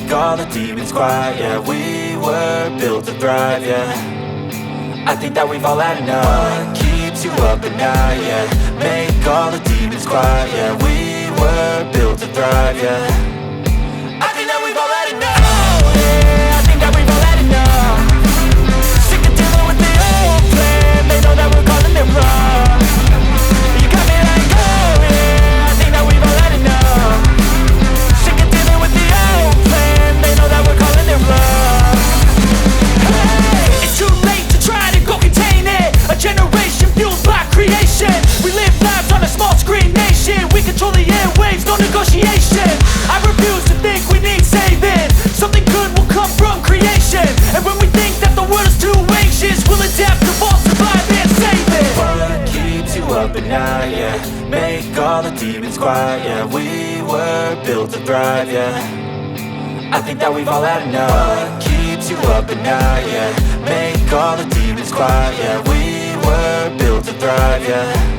make all the demons quiet. Yeah, we were built to thrive, yeah. I think that we've all had enough. What keeps you up at night, yeah. Make all the demons quiet. Yeah, we were built to thrive, yeah. I think that we've all had enough. Oh yeah, I think that we've all had enough. Sick of dealing with the old plan. They know that we're calling it wrong. You got me like, oh yeah, I think that we've all had enough. Sick of dealing with the old plan. They know that we're calling it wrong. Hey, it's too late to try to go contain it. A generation fueled by creation. We live lives on a small screen nation. We control the airwaves, no negotiation. I refuse to think we need saving. Something good will come from creation. And when we think that the world is too anxious, we'll adapt, evolve, survive and save it. What keeps you up at night, yeah. Make all the demons quiet, yeah. We were built to thrive, yeah. I think that we've all had enough. What keeps you up at night, yeah. Make all the demons quiet, yeah. We were built to thrive, yeah.